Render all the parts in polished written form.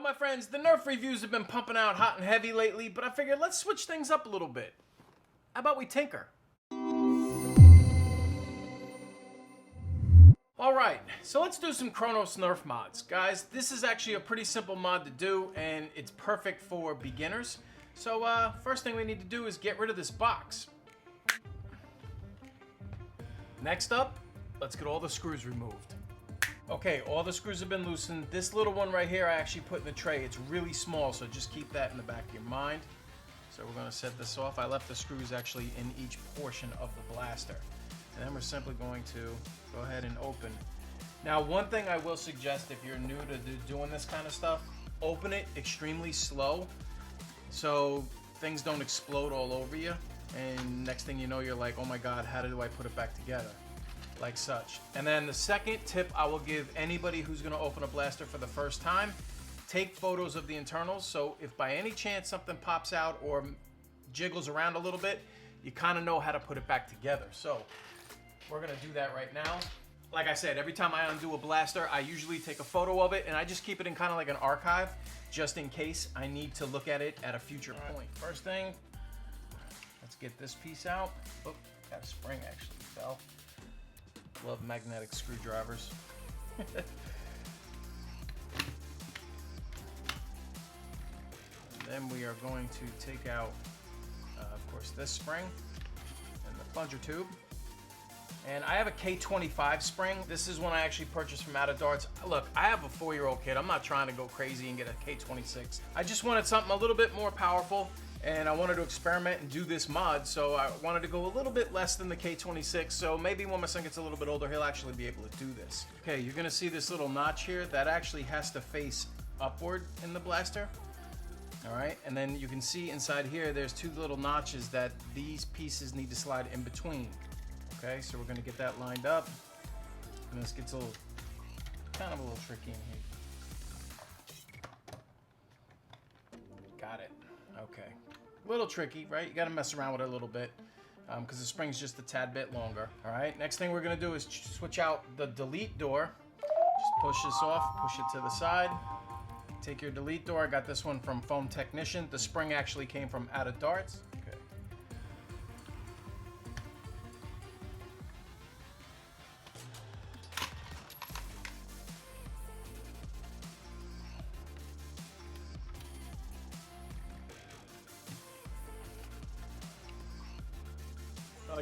my friends, the Nerf reviews have been pumping out hot and heavy lately, but I figured let's switch things up a little bit. How about we tinker? Alright, so let's do some Kronos Nerf mods. Guys, this is actually a pretty simple mod to do, and it's perfect for beginners. So, first thing we need to do is get rid of this box. Next up, let's get all the screws removed. Okay, all the screws have been loosened. This little one right here I actually put in the tray. It's really small, so just keep that in the back of your mind. So we're going to set this off. I left the screws actually in each portion of the blaster. And then we're simply going to go ahead and open. Now, one thing I will suggest if you're new to doing this kind of stuff, open it extremely slow so things don't explode all over you. And next thing you know, you're like, oh my God, how do I put it back together? Like such. And then the second tip I will give anybody who's going to open a blaster for the first time, take photos of the internals. So if by any chance something pops out or jiggles around a little bit, you kind of know how to put it back together. So we're going to do that right now. Like I said, every time I undo a blaster, I usually take a photo of it and I just keep it in kind of like an archive just in case I need to look at it at a future point. First thing, let's get this piece out. Oh, that spring actually fell. Love magnetic screwdrivers. And then we are going to take out, of course, this spring and the plunger tube. And I have a K25 spring. This is one I actually purchased from out of Darts. Look, I have a 4-year-old kid. I'm not trying to go crazy and get a K26. I just wanted something a little bit more powerful, and I wanted to experiment and do this mod, so I wanted to go a little bit less than the K26, so maybe when my son gets a little bit older, he'll actually be able to do this. Okay, you're gonna see this little notch here. That actually has to face upward in the blaster. All right, and then you can see inside here, there's two little notches that these pieces need to slide in between. Okay, so we're gonna get that lined up, and this gets a little, kind of a little tricky in here. Got it, okay. A little tricky, right? You gotta mess around with it a little bit because the spring's just a tad bit longer. All right, next thing we're gonna do is switch out the delete door. Just push this off, push it to the side. Take your delete door. I got this one from Foam Technician. The spring actually came from out of Darts. Okay.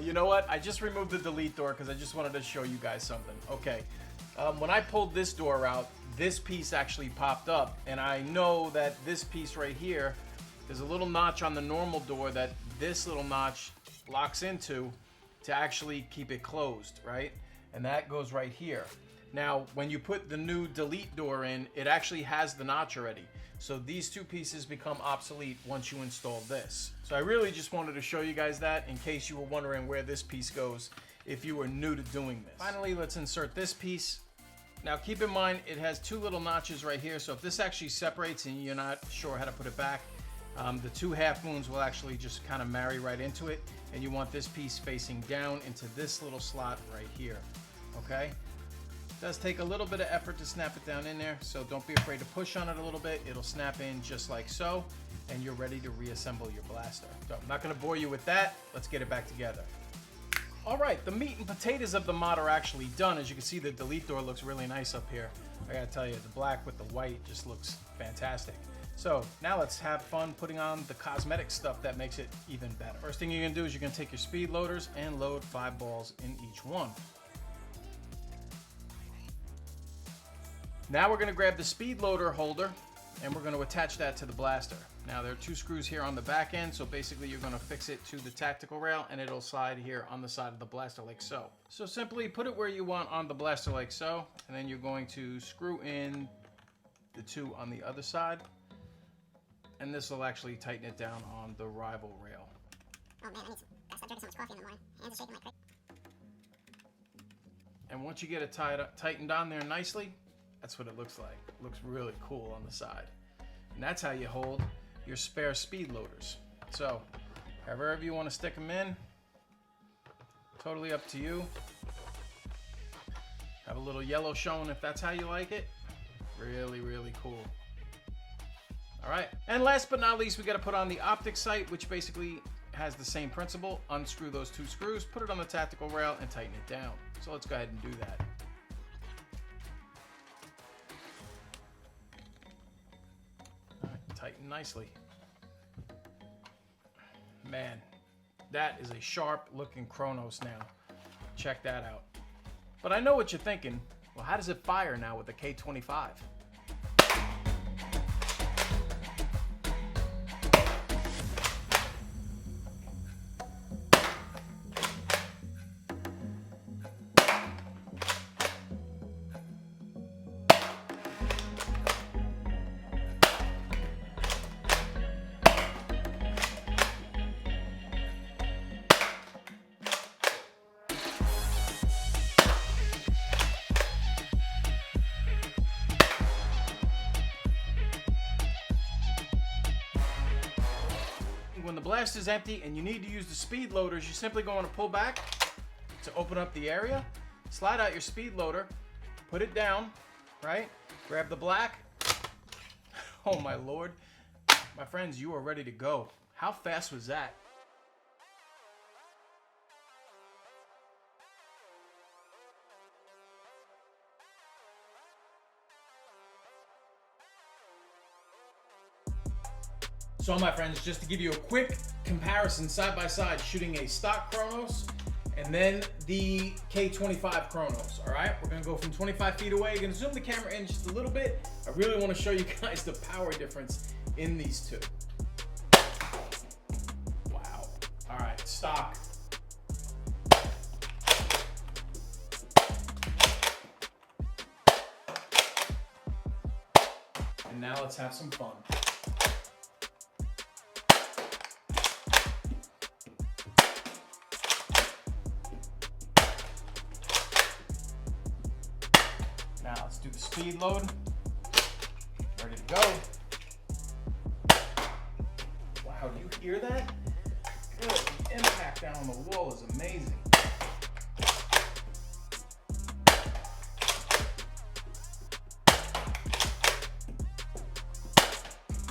You know what? I just removed the delete door because I just wanted to show you guys something. Okay. When I pulled this door out, this piece actually popped up, and I know that this piece right here, there's a little notch on the normal door that this little notch locks into to actually keep it closed, right? And that goes right here. Now, when you put the new delete door in, it actually has the notch already. So these two pieces become obsolete once you install this. So I really just wanted to show you guys that in case you were wondering where this piece goes if you were new to doing this. Finally, let's insert this piece. Now keep in mind, it has two little notches right here. So if this actually separates and you're not sure how to put it back, the two half moons will actually just kind of marry right into it. And you want this piece facing down into this little slot right here, okay? It does take a little bit of effort to snap it down in there, so don't be afraid to push on it a little bit. It'll snap in just like so, and you're ready to reassemble your blaster. So I'm not gonna bore you with that. Let's get it back together. All right, the meat and potatoes of the mod are actually done. As you can see, the delete door looks really nice up here. I gotta tell you, the black with the white just looks fantastic. So now let's have fun putting on the cosmetic stuff that makes it even better. First thing you're gonna do is you're gonna take your speed loaders and load 5 balls in each one. Now we're gonna grab the speed loader holder and we're gonna attach that to the blaster. Now there are 2 screws here on the back end, so basically you're gonna fix it to the tactical rail and it'll slide here on the side of the blaster like so. So simply put it where you want on the blaster like so, and then you're going to screw in the 2 on the other side, and this will actually tighten it down on the rival rail. Oh man, I need some, drinking so much coffee in the morning. Hands are shaking like crazy. And once you get it tightened on there nicely, that's what it looks like. It looks really cool on the side. And that's how you hold your spare speed loaders. So, however you want to stick them in, totally up to you. Have a little yellow showing if that's how you like it. Really, really cool. All right, and last but not least, we got to put on the optic sight, which basically has the same principle. Unscrew those 2 screws, put it on the tactical rail, and tighten it down. So let's go ahead and do that. All right, tighten nicely. Man, that is a sharp looking Kronos now. Check that out. But I know what you're thinking. Well, how does it fire now with the K25? When the blast is empty and you need to use the speed loaders, you simply go on to pull back to open up the area, slide out your speed loader, put it down, right? Grab the black. Oh my Lord. My friends, you are ready to go. How fast was that? So my friends, just to give you a quick comparison side by side, shooting a stock Kronos and then the K25 Kronos, all right? We're gonna go from 25 feet away. You're gonna zoom the camera in just a little bit. I really wanna show you guys the power difference in these two. Wow. All right, stock. And now let's have some fun. Now let's do the speed load. Ready to go. Wow, do you hear that? Good. The impact down on the wall is amazing.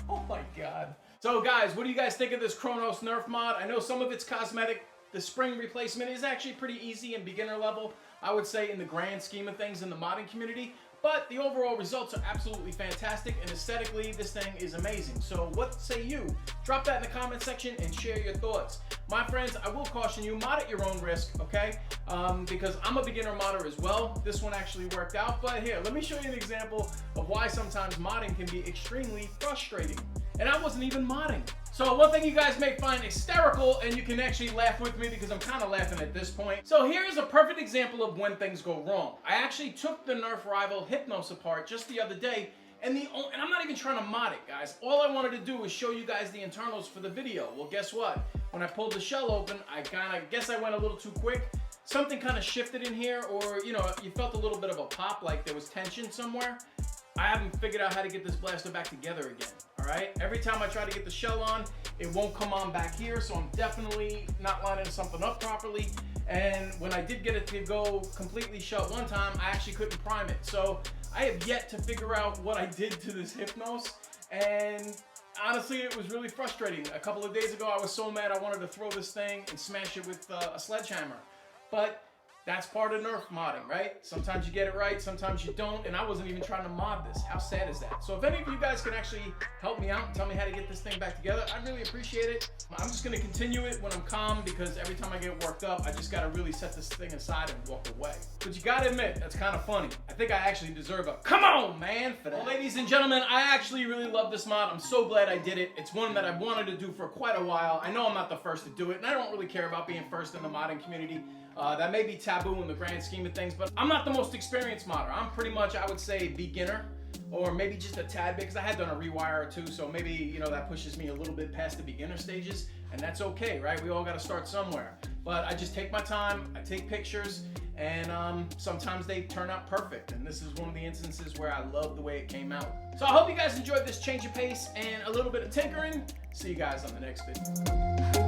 Oh my God. So guys, what do you guys think of this Kronos Nerf mod? I know some of it's cosmetic. The spring replacement is actually pretty easy and beginner level, I would say, in the grand scheme of things in the modding community. But the overall results are absolutely fantastic, and aesthetically, this thing is amazing. So what say you? Drop that in the comment section and share your thoughts. My friends, I will caution you, mod at your own risk, okay? Because I'm a beginner modder as well. This one actually worked out, but here, let me show you an example of why sometimes modding can be extremely frustrating. And I wasn't even modding. So one thing you guys may find hysterical, and you can actually laugh with me because I'm kind of laughing at this point. So here's a perfect example of when things go wrong. I actually took the Nerf rival Hypnos apart just the other day, and I'm not even trying to mod it, guys. All I wanted to do was show you guys the internals for the video. Well, guess what? When I pulled the shell open, I guess I went a little too quick. Something kind of shifted in here, or you felt a little bit of a pop, like there was tension somewhere. I haven't figured out how to get this blaster back together again, all right? Every time I try to get the shell on, it won't come on back here, so I'm definitely not lining something up properly. And when I did get it to go completely shut one time, I actually couldn't prime it. So I have yet to figure out what I did to this Hypnos, and honestly, it was really frustrating. A couple of days ago, I was so mad I wanted to throw this thing and smash it with a sledgehammer. But that's part of Nerf modding, right? Sometimes you get it right, sometimes you don't, and I wasn't even trying to mod this. How sad is that? So if any of you guys can actually help me out and tell me how to get this thing back together, I'd really appreciate it. I'm just gonna continue it when I'm calm, because every time I get worked up, I just gotta really set this thing aside and walk away. But you gotta admit, that's kind of funny. I think I actually deserve a come on, man, for that. Well, ladies and gentlemen, I actually really love this mod. I'm so glad I did it. It's one that I've wanted to do for quite a while. I know I'm not the first to do it, and I don't really care about being first in the modding community. That may be taboo in the grand scheme of things, but I'm not the most experienced modder. I'm pretty much, I would say, beginner, or maybe just a tad bit, because I had done a rewire or two, so maybe, that pushes me a little bit past the beginner stages, and that's okay, right? We all got to start somewhere. But I just take my time, I take pictures, and sometimes they turn out perfect, and this is one of the instances where I love the way it came out. So I hope you guys enjoyed this change of pace and a little bit of tinkering. See you guys on the next video.